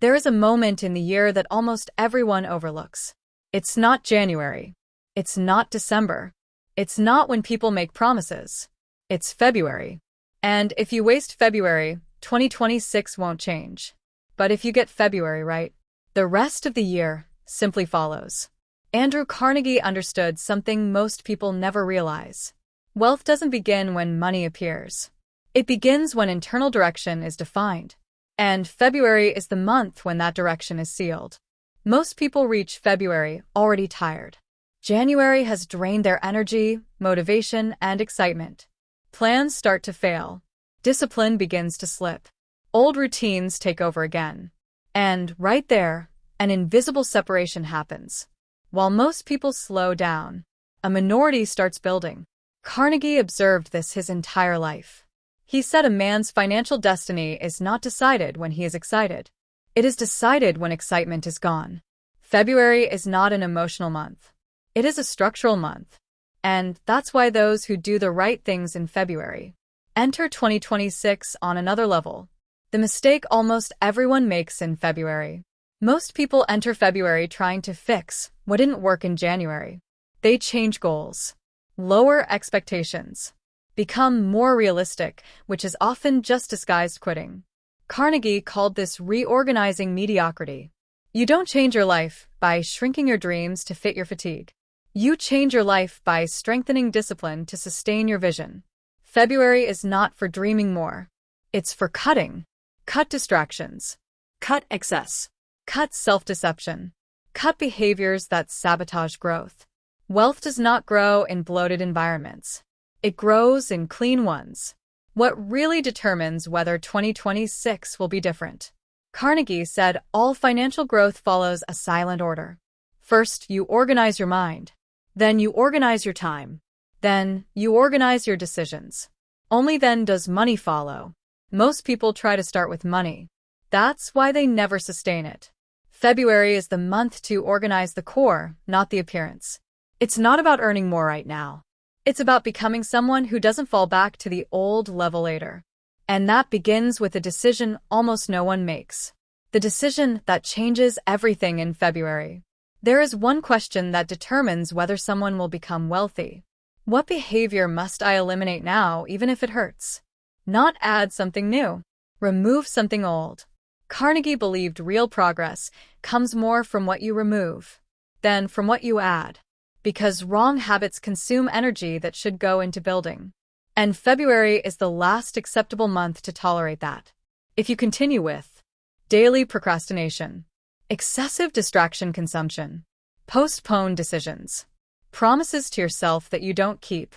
There is a moment in the year that almost everyone overlooks. It's not January. It's not December. It's not when people make promises. It's February. And if you waste February, 2026 won't change. But if you get February right, the rest of the year simply follows. Andrew Carnegie understood something most people never realize. Wealth doesn't begin when money appears. It begins when internal direction is defined. And February is the month when that direction is sealed. Most people reach February already tired. January has drained their energy, motivation, and excitement. Plans start to fail. Discipline begins to slip. Old routines take over again. And right there, an invisible separation happens. While most people slow down, a minority starts building. Carnegie observed this his entire life. He said a man's financial destiny is not decided when he is excited. It is decided when excitement is gone. February is not an emotional month. It is a structural month. And that's why those who do the right things in February enter 2026 on another level. The mistake almost everyone makes in February. Most people enter February trying to fix what didn't work in January. They change goals, lower expectations, become more realistic, which is often just disguised quitting. Carnegie called this reorganizing mediocrity. You don't change your life by shrinking your dreams to fit your fatigue. You change your life by strengthening discipline to sustain your vision. February is not for dreaming more. It's for cutting. Cut distractions. Cut excess. Cut self-deception. Cut behaviors that sabotage growth. Wealth does not grow in bloated environments. It grows in clean ones. What really determines whether 2026 will be different? Carnegie said all financial growth follows a silent order. First, you organize your mind. Then you organize your time. Then you organize your decisions. Only then does money follow. Most people try to start with money. That's why they never sustain it. February is the month to organize the core, not the appearance. It's not about earning more right now. It's about becoming someone who doesn't fall back to the old level later. And that begins with a decision almost no one makes. The decision that changes everything in February. There is one question that determines whether someone will become wealthy. What behavior must I eliminate now, even if it hurts? Not add something new. Remove something old. Carnegie believed real progress comes more from what you remove than from what you add. Because wrong habits consume energy that should go into building. And February is the last acceptable month to tolerate that. If you continue with daily procrastination, excessive distraction consumption, postponed decisions, promises to yourself that you don't keep,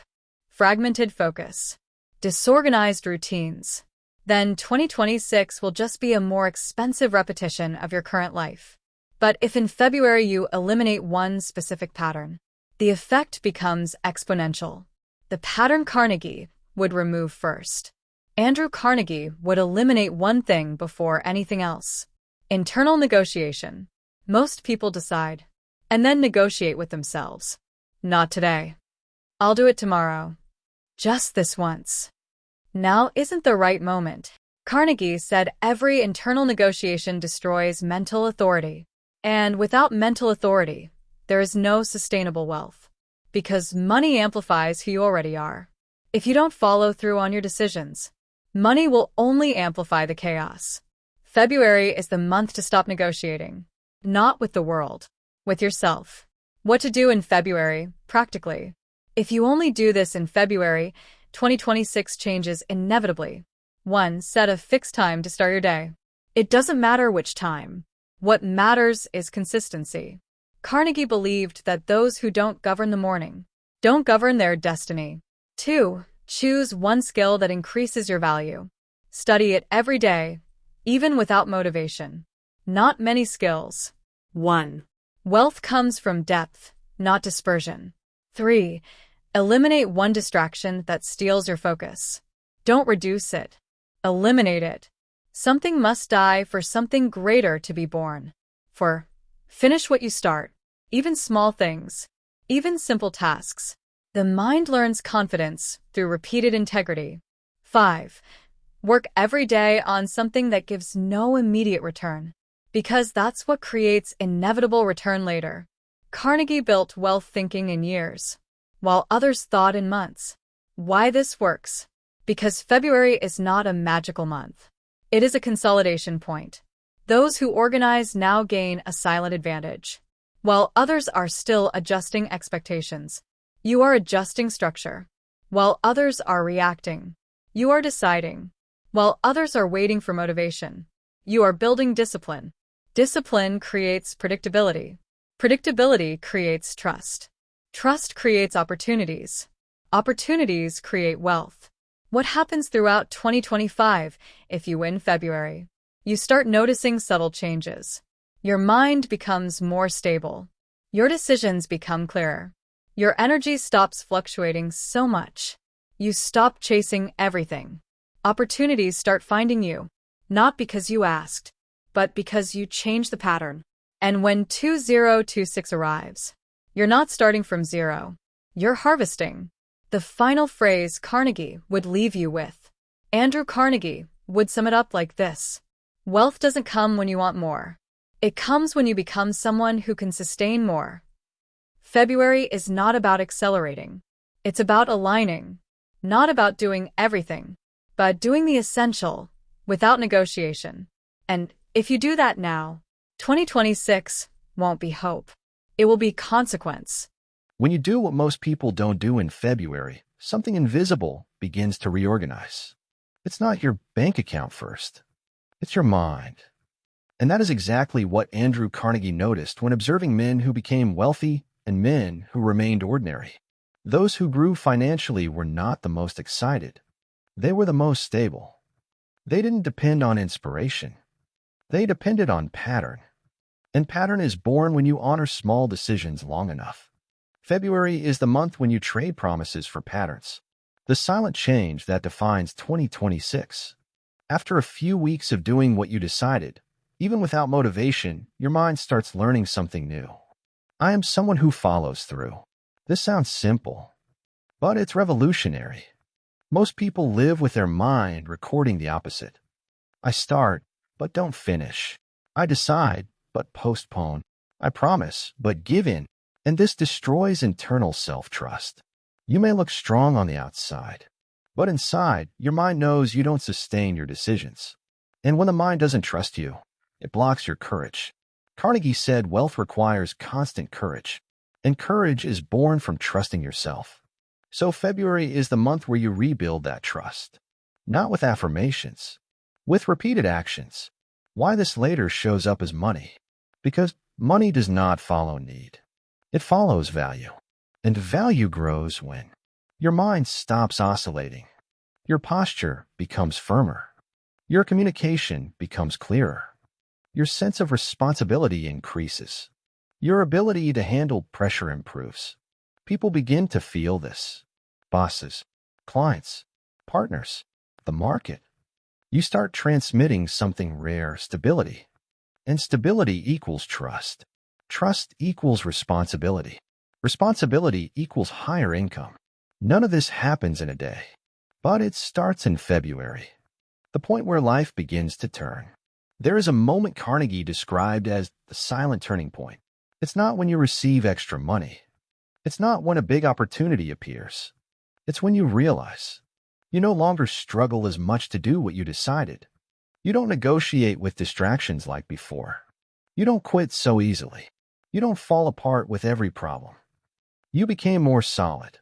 fragmented focus, disorganized routines, then 2026 will just be a more expensive repetition of your current life. But if in February you eliminate one specific pattern, the effect becomes exponential. The pattern Carnegie would remove first. Andrew Carnegie would eliminate one thing before anything else. Internal negotiation. Most people decide, and then negotiate with themselves. Not today. I'll do it tomorrow. Just this once. Now isn't the right moment. Carnegie said every internal negotiation destroys mental authority. And without mental authority, there is no sustainable wealth. Because money amplifies who you already are. If you don't follow through on your decisions, money will only amplify the chaos. February is the month to stop negotiating. Not with the world, with yourself. What to do in February, practically. If you only do this in February, 2026 changes inevitably. 1. Set a fixed time to start your day. It doesn't matter which time. What matters is consistency. Carnegie believed that those who don't govern the morning don't govern their destiny. 2. Choose one skill that increases your value. Study it every day, even without motivation. Not many skills. 1. Wealth comes from depth, not dispersion. 3. Eliminate one distraction that steals your focus. Don't reduce it. Eliminate it. Something must die for something greater to be born. 4. Finish what you start, even small things, even simple tasks. The mind learns confidence through repeated integrity. 5. Work every day on something that gives no immediate return. Because that's what creates inevitable return later. Carnegie built wealth thinking in years, while others thought in months. Why this works? Because February is not a magical month. It is a consolidation point. Those who organize now gain a silent advantage, while others are still adjusting expectations. You are adjusting structure, while others are reacting. You are deciding, while others are waiting for motivation. You are building discipline. Discipline creates predictability. Predictability creates trust. Trust creates opportunities. Opportunities create wealth. What happens throughout 2025 if you win February? You start noticing subtle changes. Your mind becomes more stable. Your decisions become clearer. Your energy stops fluctuating so much. You stop chasing everything. Opportunities start finding you, not because you asked, but because you changed the pattern. And when 2026 arrives, you're not starting from zero. You're harvesting. The final phrase Carnegie would leave you with. Andrew Carnegie would sum it up like this: wealth doesn't come when you want more. It comes when you become someone who can sustain more. February is not about accelerating. It's about aligning. Not about doing everything, but doing the essential without negotiation. And if you do that now, 2026 won't be hope. It will be consequence. When you do what most people don't do in February, something invisible begins to reorganize. It's not your bank account first. It's your mind. And that is exactly what Andrew Carnegie noticed when observing men who became wealthy and men who remained ordinary. Those who grew financially were not the most excited. They were the most stable. They didn't depend on inspiration. They depended on pattern. And pattern is born when you honor small decisions long enough. February is the month when you trade promises for patterns. The silent change that defines 2026. After a few weeks of doing what you decided, even without motivation, your mind starts learning something new. I am someone who follows through. This sounds simple, but it's revolutionary. Most people live with their mind recording the opposite. I start, but don't finish. I decide, but postpone. I promise, but give in. And this destroys internal self-trust. You may look strong on the outside, but inside, your mind knows you don't sustain your decisions. And when the mind doesn't trust you, it blocks your courage. Carnegie said wealth requires constant courage, and courage is born from trusting yourself. So February is the month where you rebuild that trust. Not with affirmations, with repeated actions. Why this later shows up as money? Because money does not follow need. It follows value. And value grows when your mind stops oscillating. Your posture becomes firmer. Your communication becomes clearer. Your sense of responsibility increases. Your ability to handle pressure improves. People begin to feel this. Bosses, clients, partners, the market. You start transmitting something rare: stability. And stability equals trust. Trust equals responsibility. Responsibility equals higher income. None of this happens in a day, but it starts in February, the point where life begins to turn. There is a moment Carnegie described as the silent turning point. It's not when you receive extra money. It's not when a big opportunity appears. It's when you realize you no longer struggle as much to do what you decided. You don't negotiate with distractions like before. You don't quit so easily. You don't fall apart with every problem. You became more solid.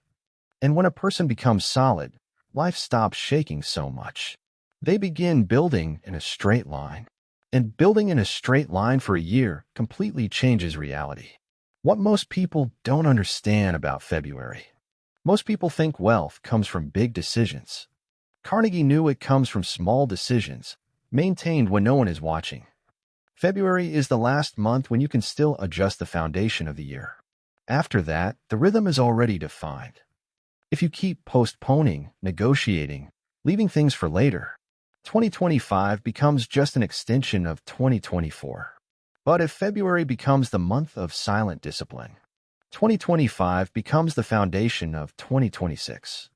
And when a person becomes solid, life stops shaking so much. They begin building in a straight line. And building in a straight line for a year completely changes reality. What most people don't understand about February. Most people think wealth comes from big decisions. Carnegie knew it comes from small decisions, maintained when no one is watching. February is the last month when you can still adjust the foundation of the year. After that, the rhythm is already defined. If you keep postponing, negotiating, leaving things for later, 2025 becomes just an extension of 2024. But if February becomes the month of silent discipline, 2025 becomes the foundation of 2026.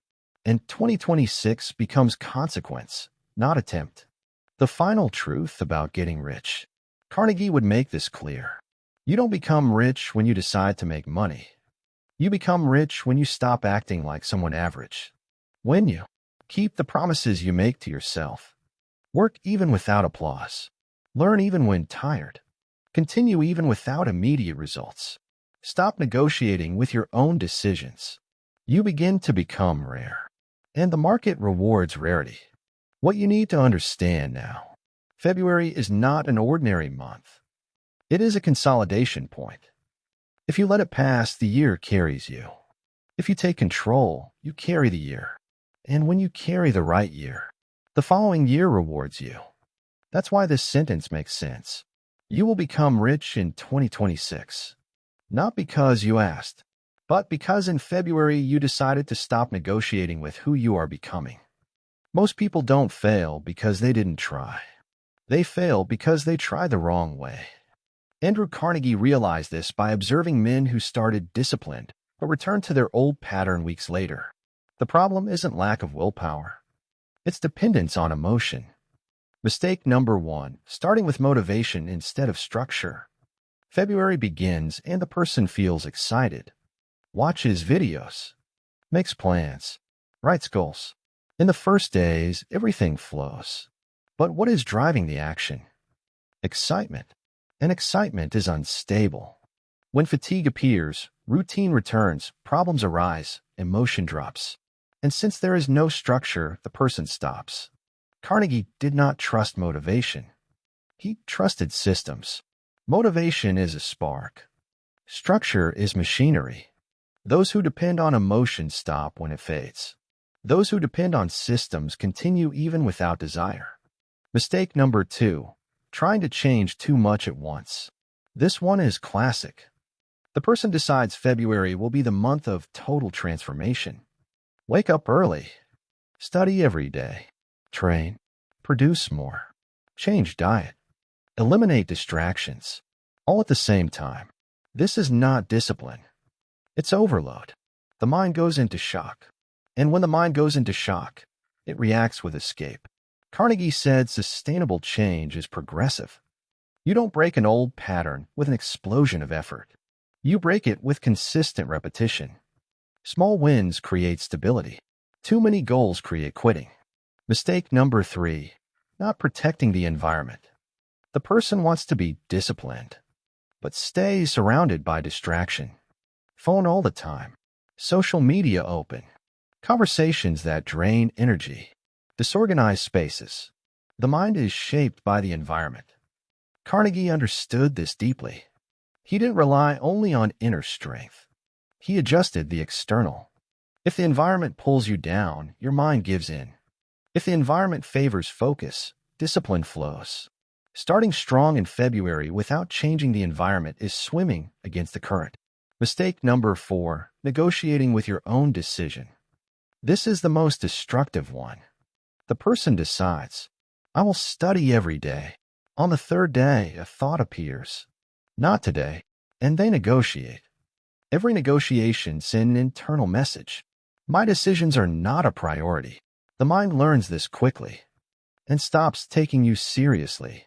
And 2026 becomes consequence, not attempt. The final truth about getting rich. Carnegie would make this clear. You don't become rich when you decide to make money. You become rich when you stop acting like someone average. When you keep the promises you make to yourself. Work even without applause. Learn even when tired. Continue even without immediate results. Stop negotiating with your own decisions. You begin to become rare. And the market rewards rarity. What you need to understand now. February is not an ordinary month. It is a consolidation point. If you let it pass, the year carries you. If you take control, you carry the year. And when you carry the right year, the following year rewards you. That's why this sentence makes sense. You will become rich in 2026. Not because you asked, but because in February you decided to stop negotiating with who you are becoming. Most people don't fail because they didn't try. They fail because they tried the wrong way. Andrew Carnegie realized this by observing men who started disciplined but returned to their old pattern weeks later. The problem isn't lack of willpower. It's dependence on emotion. Mistake number 1, starting with motivation instead of structure. February begins and the person feels excited. Watches videos. Makes plans. Writes goals. In the first days, everything flows. But what is driving the action? Excitement. And excitement is unstable. When fatigue appears, routine returns, problems arise, emotion drops. And since there is no structure, the person stops. Carnegie did not trust motivation. He trusted systems. Motivation is a spark. Structure is machinery. Those who depend on emotion stop when it fades. Those who depend on systems continue even without desire. Mistake number 2, trying to change too much at once. This one is classic. The person decides February will be the month of total transformation. Wake up early. Study every day. Train. Produce more. Change diet. Eliminate distractions. All at the same time. This is not discipline. It's overload. The mind goes into shock. And when the mind goes into shock, it reacts with escape. Carnegie said sustainable change is progressive. You don't break an old pattern with an explosion of effort. You break it with consistent repetition. Small wins create stability. Too many goals create quitting. Mistake number 3, not protecting the environment. The person wants to be disciplined, but stays surrounded by distraction. Phone all the time. Social media open. Conversations that drain energy. Disorganized spaces. The mind is shaped by the environment. Carnegie understood this deeply. He didn't rely only on inner strength. He adjusted the external. If the environment pulls you down, your mind gives in. If the environment favors focus, discipline flows. Starting strong in February without changing the environment is swimming against the current. Mistake number 4, negotiating with your own decision. This is the most destructive one. The person decides, I will study every day. On the 3rd day, a thought appears. Not today. And they negotiate. Every negotiation sends an internal message. My decisions are not a priority. The mind learns this quickly and stops taking you seriously.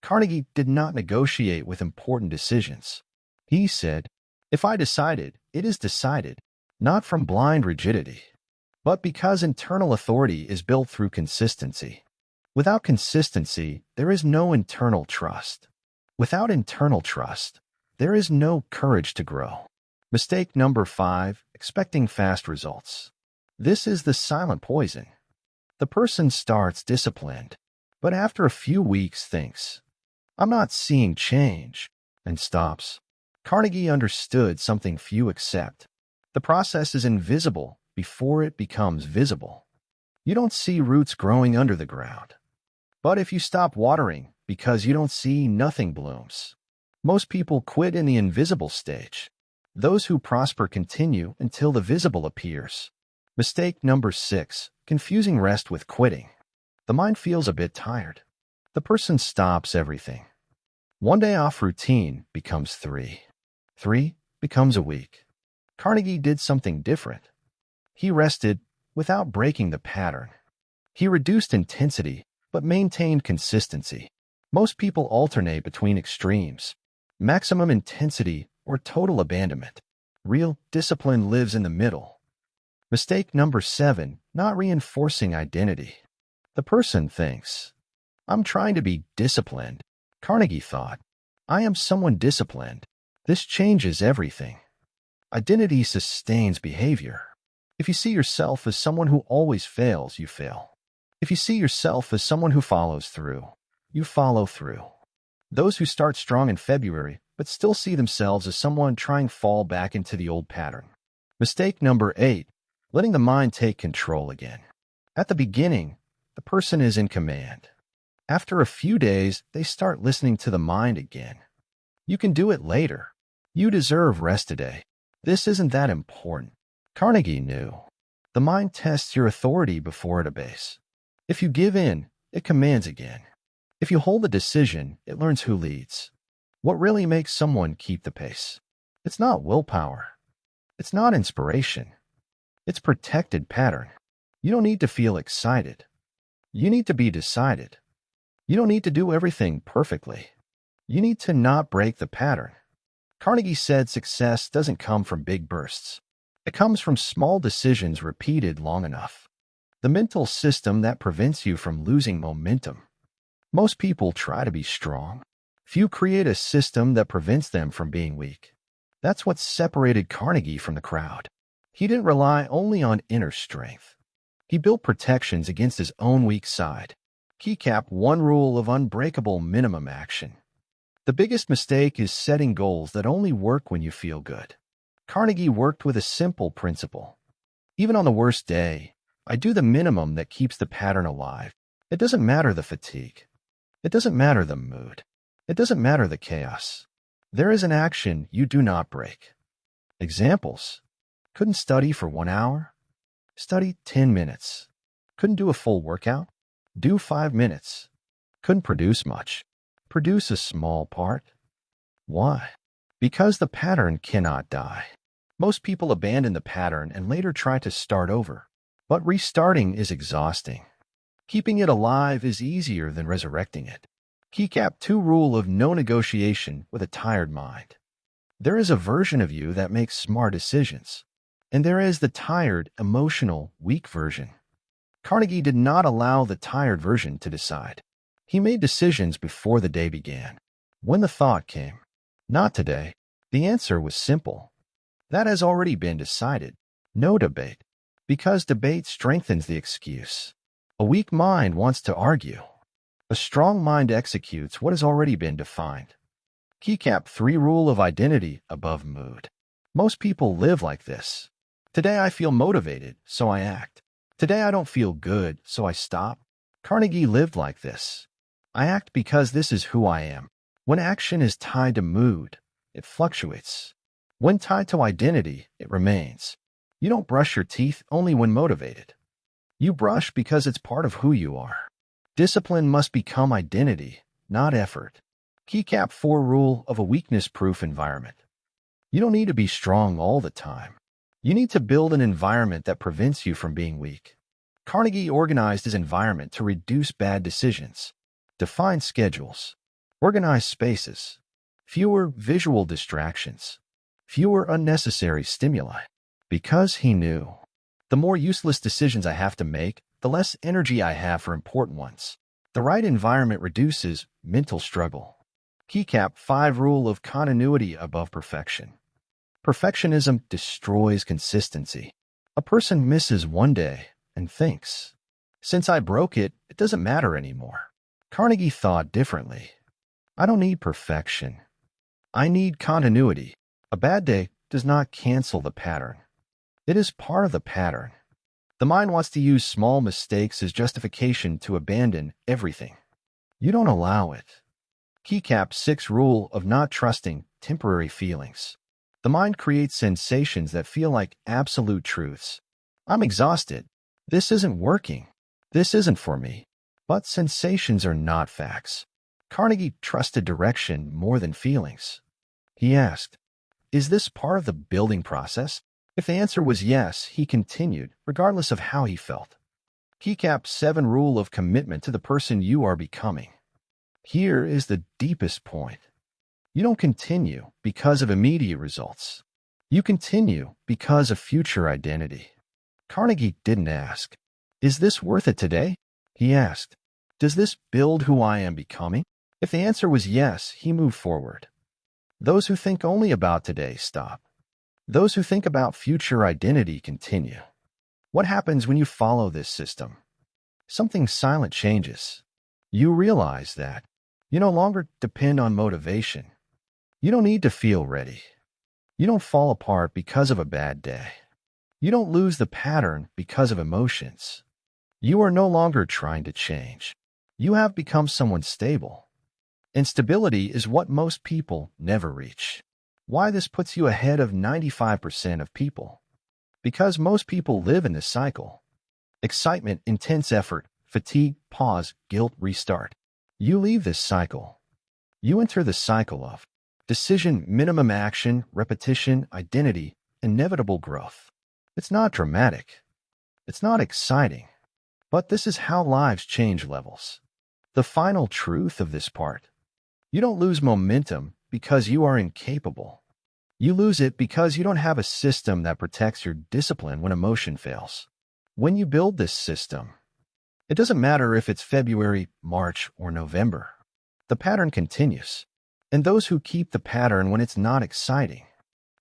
Carnegie did not negotiate with important decisions. He said, if I decided, it is decided, not from blind rigidity, but because internal authority is built through consistency. Without consistency, there is no internal trust. Without internal trust, there is no courage to grow. Mistake number 5, expecting fast results. This is the silent poison. The person starts disciplined, but after a few weeks thinks, I'm not seeing change, and stops. Carnegie understood something few accept. The process is invisible before it becomes visible. You don't see roots growing under the ground. But if you stop watering because you don't see, nothing blooms. Most people quit in the invisible stage. Those who prosper continue until the visible appears. Mistake number 6, confusing rest with quitting. The mind feels a bit tired. The person stops everything. One day off routine becomes 3. 3 becomes a week. Carnegie did something different. He rested without breaking the pattern. He reduced intensity but maintained consistency. Most people alternate between extremes, maximum intensity or total abandonment. Real discipline lives in the middle. Mistake number 7, not reinforcing identity. The person thinks, I'm trying to be disciplined. Carnegie thought, I am someone disciplined. This changes everything. Identity sustains behavior. If you see yourself as someone who always fails, you fail. If you see yourself as someone who follows through, you follow through. Those who start strong in February but still see themselves as someone trying to fall back into the old pattern. Mistake number 8, letting the mind take control again. At the beginning, the person is in command. After a few days, they start listening to the mind again. You can do it later. You deserve rest today. This isn't that important. Carnegie knew. The mind tests your authority before it obeys. If you give in, it commands again. If you hold a decision, it learns who leads. What really makes someone keep the pace? It's not willpower. It's not inspiration. It's protected pattern. You don't need to feel excited. You need to be decided. You don't need to do everything perfectly. You need to not break the pattern. Carnegie said success doesn't come from big bursts. It comes from small decisions repeated long enough. The mental system that prevents you from losing momentum. Most people try to be strong. Few create a system that prevents them from being weak. That's what separated Carnegie from the crowd. He didn't rely only on inner strength. He built protections against his own weak side. Keycap 1 rule of unbreakable minimum action. The biggest mistake is setting goals that only work when you feel good. Carnegie worked with a simple principle. Even on the worst day, I do the minimum that keeps the pattern alive. It doesn't matter the fatigue. It doesn't matter the mood. It doesn't matter the chaos. There is an action you do not break. Examples. Couldn't study for 1 hour? Study 10 minutes. Couldn't do a full workout? Do 5 minutes. Couldn't produce much? Produce a small part. Why? Because the pattern cannot die. Most people abandon the pattern and later try to start over. But restarting is exhausting. Keeping it alive is easier than resurrecting it. Keycap 2 rule of no negotiation with a tired mind. There is a version of you that makes smart decisions, and there is the tired, emotional, weak version. Carnegie did not allow the tired version to decide. He made decisions before the day began. When the thought came, not today, the answer was simple. That has already been decided. No debate. Because debate strengthens the excuse. A weak mind wants to argue. A strong mind executes what has already been defined. Keycap 3 rule of identity above mood. Most people live like this. Today I feel motivated, so I act. Today I don't feel good, so I stop. Carnegie lived like this. I act because this is who I am. When action is tied to mood, it fluctuates. When tied to identity, it remains. You don't brush your teeth only when motivated. You brush because it's part of who you are. Discipline must become identity, not effort. Keycap 4 rule of a weakness-proof environment. You don't need to be strong all the time. You need to build an environment that prevents you from being weak. Carnegie organized his environment to reduce bad decisions. Define schedules. Organize spaces. Fewer visual distractions. Fewer unnecessary stimuli. Because he knew, the more useless decisions I have to make, the less energy I have for important ones. The right environment reduces mental struggle. Keycap 5 rule of continuity above perfection. Perfectionism destroys consistency. A person misses one day and thinks, since I broke it, it doesn't matter anymore. Carnegie thought differently. I don't need perfection. I need continuity. A bad day does not cancel the pattern. It is part of the pattern. The mind wants to use small mistakes as justification to abandon everything. You don't allow it. Keycap 6 rule of not trusting temporary feelings. The mind creates sensations that feel like absolute truths. I'm exhausted. This isn't working. This isn't for me. But sensations are not facts. Carnegie trusted direction more than feelings. He asked, is this part of the building process? If the answer was yes, he continued, regardless of how he felt. Keycap 7 rule of commitment to the person you are becoming. Here is the deepest point. You don't continue because of immediate results. You continue because of future identity. Carnegie didn't ask, "Is this worth it today?" He asked, "Does this build who I am becoming?" If the answer was yes, he moved forward. Those who think only about today stop. Those who think about future identity continue. What happens when you follow this system? Something silent changes. You realize that you no longer depend on motivation. You don't need to feel ready. You don't fall apart because of a bad day. You don't lose the pattern because of emotions. You are no longer trying to change. You have become someone stable. And stability is what most people never reach. Why this puts you ahead of 95% of people? Because most people live in this cycle. Excitement, intense effort, fatigue, pause, guilt, restart. You leave this cycle. You enter the cycle of decision, minimum action, repetition, identity, inevitable growth. It's not dramatic. It's not exciting. But this is how lives change levels. The final truth of this part. You don't lose momentum because you are incapable. You lose it because you don't have a system that protects your discipline when emotion fails. When you build this system, it doesn't matter if it's February, March, or November. The pattern continues. And those who keep the pattern when it's not exciting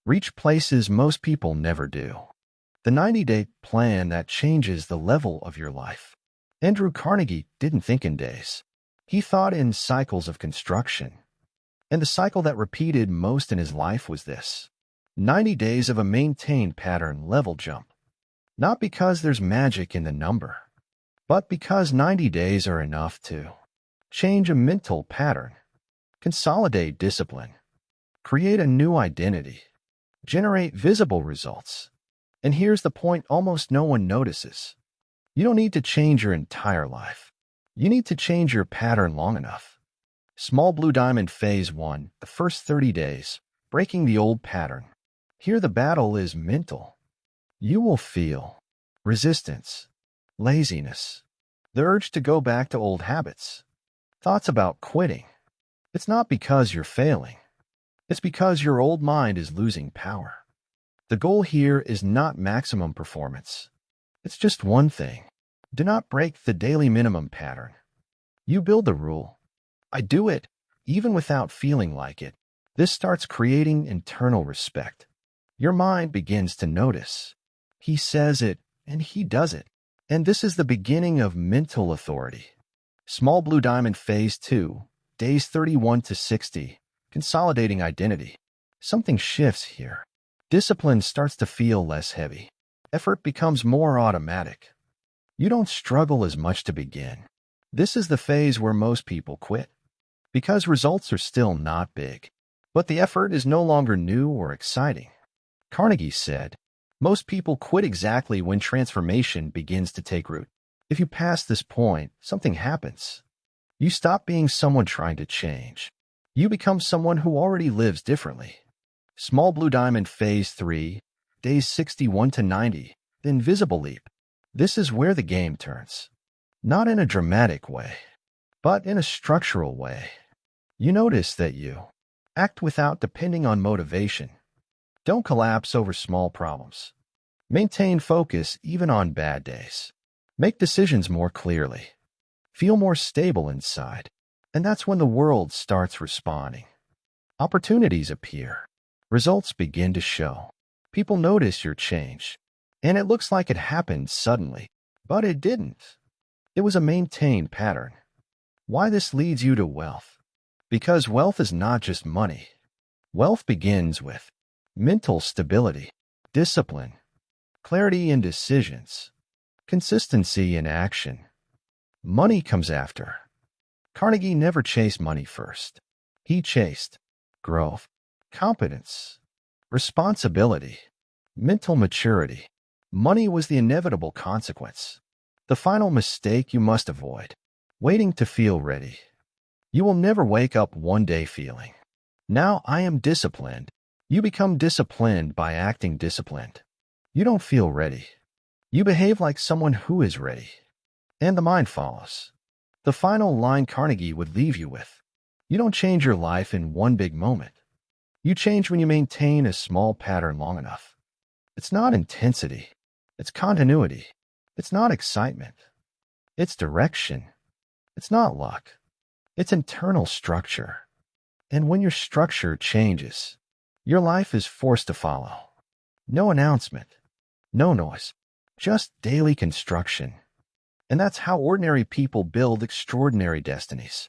reach places most people never do. The 90-day plan that changes the level of your life. Andrew Carnegie didn't think in days. He thought in cycles of construction. And the cycle that repeated most in his life was this: 90 days of a maintained pattern level jump. Not because there's magic in the number, but because 90 days are enough to change a mental pattern, consolidate discipline, create a new identity, generate visible results. And here's the point almost no one notices. You don't need to change your entire life. You need to change your pattern long enough. Small Blue Diamond Phase 1, the first 30 days, breaking the old pattern. Here the battle is mental. You will feel resistance, laziness, the urge to go back to old habits, thoughts about quitting. It's not because you're failing. It's because your old mind is losing power. The goal here is not maximum performance. It's just one thing. Do not break the daily minimum pattern. You build the rule. I do it, even without feeling like it. This starts creating internal respect. Your mind begins to notice. He says it, and he does it. And this is the beginning of mental authority. Small Blue Diamond Phase 2, days 31 to 60, consolidating identity. Something shifts here. Discipline starts to feel less heavy. Effort becomes more automatic. You don't struggle as much to begin. This is the phase where most people quit, because results are still not big. But the effort is no longer new or exciting. Carnegie said, most people quit exactly when transformation begins to take root. If you pass this point, something happens. You stop being someone trying to change. You become someone who already lives differently. Small Blue Diamond Phase 3, days 61 to 90, the invisible leap. This is where the game turns. Not in a dramatic way, but in a structural way. You notice that you act without depending on motivation. Don't collapse over small problems. Maintain focus even on bad days. Make decisions more clearly. Feel more stable inside. And that's when the world starts responding. Opportunities appear. Results begin to show. People notice your change. And it looks like it happened suddenly. But it didn't. It was a maintained pattern. Why this leads you to wealth? Because wealth is not just money. Wealth begins with mental stability, discipline, clarity in decisions, consistency in action. Money comes after. Carnegie never chased money first. He chased growth, competence, responsibility, mental maturity. Money was the inevitable consequence. The final mistake you must avoid: waiting to feel ready. You will never wake up one day feeling, now I am disciplined. You become disciplined by acting disciplined. You don't feel ready. You behave like someone who is ready. And the mind follows. The final line Carnegie would leave you with: you don't change your life in one big moment. You change when you maintain a small pattern long enough. It's not intensity. It's continuity. It's not excitement. It's direction. It's not luck. It's internal structure. And when your structure changes, your life is forced to follow. No announcement. No noise. Just daily construction. And that's how ordinary people build extraordinary destinies.